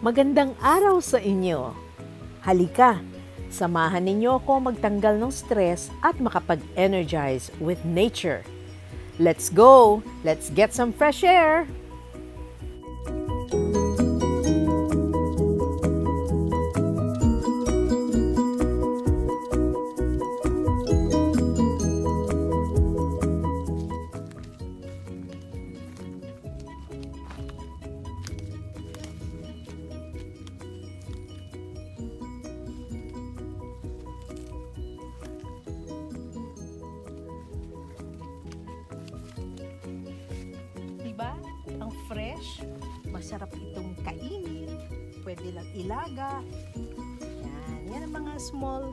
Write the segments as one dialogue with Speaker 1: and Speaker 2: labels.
Speaker 1: Magandang araw sa inyo. Halika, samahan ninyo ako magtanggal ng stress at makapag-energize with nature. Let's go! Let's get some fresh air! Diba? Ang fresh, masarap itong kainin, pwede lang ilaga. Yan ang mga small,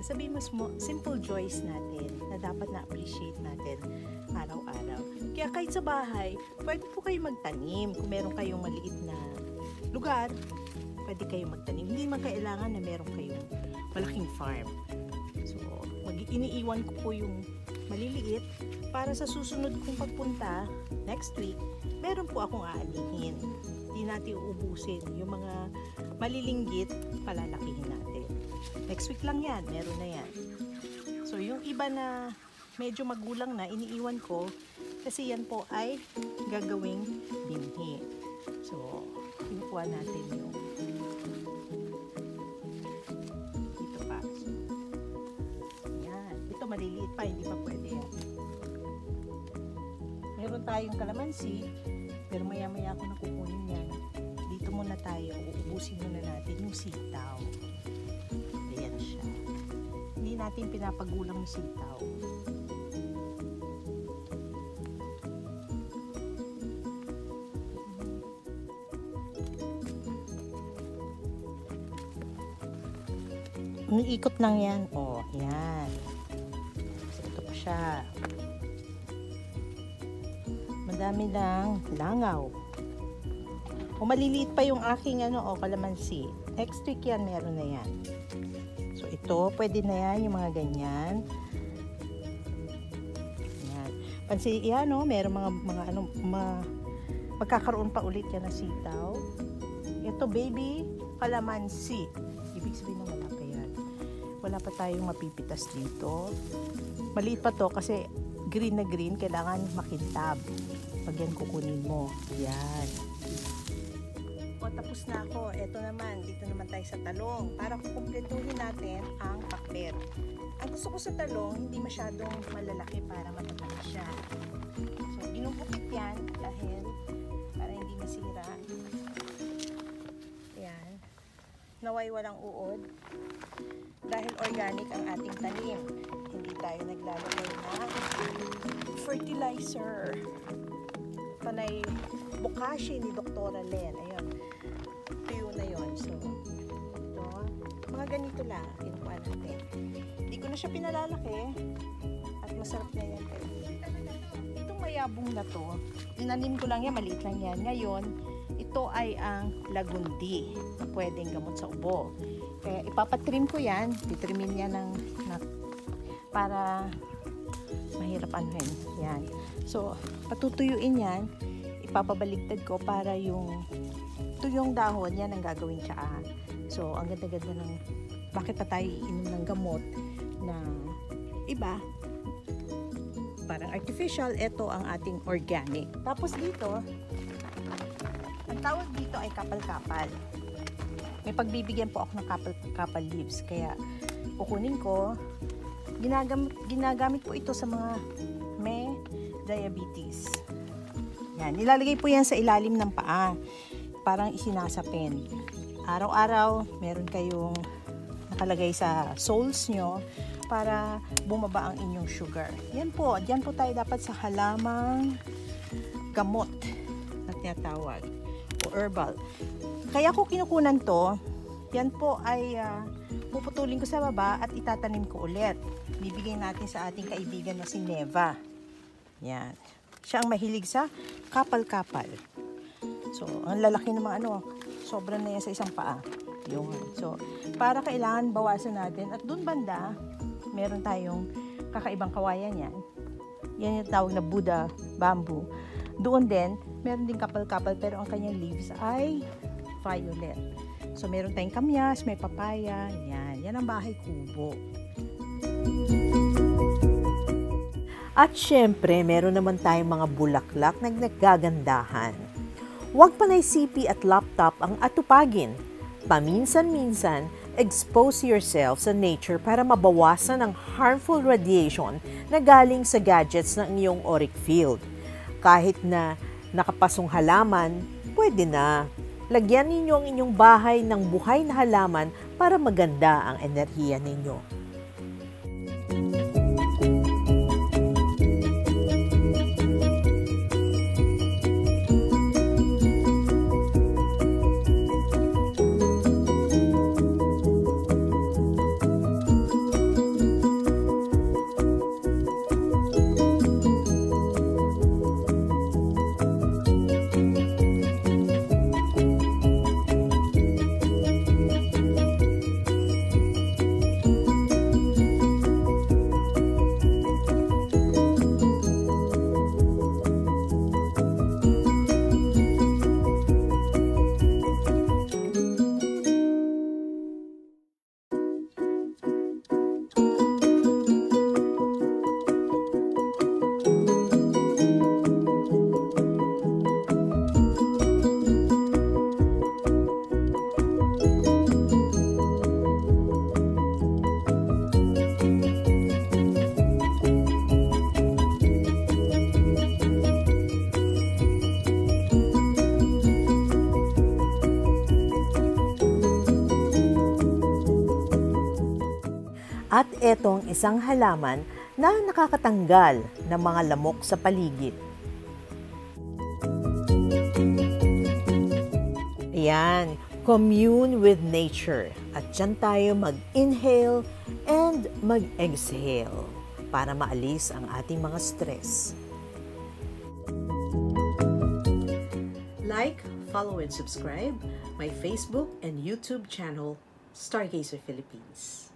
Speaker 1: sabihin mo simple joys natin na dapat na-appreciate natin araw-araw. Kaya kahit sa bahay, pwede po kayo magtanim. Kung meron kayong maliit na lugar, pwede kayong magtanim. Hindi man kailangan na meron kayong malaking farm. So, iniiwan ko po yung maliliit para sa susunod kong pagpunta next week, meron po akong aanihin. Hindi natin uubusin. Yung mga malilinggit, palalakihin natin. Next week lang yan, meron na yan. So yung iba na medyo magulang na, iniiwan ko kasi yan po ay gagawing binhi. So, kinukuha natin yung dito pa. Yan. Ito maliliit pa, hindi pa pwede yan. Meron tayong kalamansi, pero maya-maya ako nakukunin yan. Dito muna tayo, uubusin muna natin yung sitaw. Ayan siya. Hindi natin pinapagulang yung sitaw. Ikot lang yan. Oh, yan. So, ito pa siya. Madami lang langaw. O maliliit pa yung aking kalamansi. Next week yan, meron na yan. So ito, pwede na yan, yung mga ganyan. Yan. Pansin, yan meron magkakaroon pa ulit yan na sitaw. Ito, baby, kalamansi. Ibig sabihin na wala pa yan. Wala pa tayong mapipitas dito. Maliit pa to kasi green na green, kailangan makintab. Pag yan kukunin mo. Yan. O, tapos na ako. Ito naman, dito naman tayo sa talong. Para kukumpletuhin natin ang pakbet. Ang gusto ko sa talong, hindi masyadong malalaki para matatamis siya. So, ginugupit yan dahil para hindi masira. Yan. Naway walang uod. Dahil organic ang ating tanim. Hindi tayo naglalagay ng fertilizer. Panay bokashi ni Dr. Len. Ayun. Tuyo na yun. So, ito. Mga ganito lang. Kinukuha natin. Hindi ko na siya pinalalaki. At masarap na yan. Itong mayabong na to, inanim ko lang yan. Maliit lang yan. Ngayon, ito ay ang lagundi na pwedeng gamot sa ubo. Kaya ipapatrim ko yan. Titrimin yan para mahirap anuhin. Yan. So, patutuyuin yan. Ipapabaligtad ko para yung tuyong dahon yan ang gagawin tsaa. So, ang ganda-ganda ng bakit pa tayo iinom ng gamot na iba. Parang artificial. Ito ang ating organic. Tapos dito, ang tawag dito ay kapal-kapal. May pagbibigyan po ako ng kapal leaves. Kaya, kukunin ko. Ginagamit po ito sa mga may diabetes. Yan, nilalagay po yan sa ilalim ng paa. Parang isinasapin. Araw-araw, meron kayong nakalagay sa soles nyo para bumaba ang inyong sugar. Yan po, dyan po tayo dapat sa halamang gamot na tinatawag o herbal. Kaya ko kinukunan to, yan po ay puputulin ko sa baba at itatanim ko ulit. Bibigay natin sa ating kaibigan na si Neva. Yan. Siya ang mahilig sa kapal-kapal. So, ang lalaki ng mga sobra na yan sa isang paa. Yun. So, para kailangan bawasan natin. At dun banda, meron tayong kakaibang kawayan yan. Yan yung tawag na Buddha bamboo. Doon din, meron din kapal-kapal pero ang kanyang leaves ay violet. So, meron tayong kamyas, may papaya. Yan ang bahay kubo. At syempre, meron naman tayong mga bulaklak na naggagandahan. Huwag panay CP at laptop ang atupagin. Paminsan-minsan, expose yourself sa nature para mabawasan ang harmful radiation na galing sa gadgets ng iyong auric field. Kahit na nakapasong halaman, pwede na. Lagyan ninyo ang inyong bahay ng buhay na halaman para maganda ang enerhiya ninyo. At etong isang halaman na nakakatanggal ng mga lamok sa paligid. Ayan, commune with nature. At dyan tayo mag-inhale and mag-exhale para maalis ang ating mga stress. Like, follow and subscribe my Facebook and YouTube channel, Stargazer Philippines.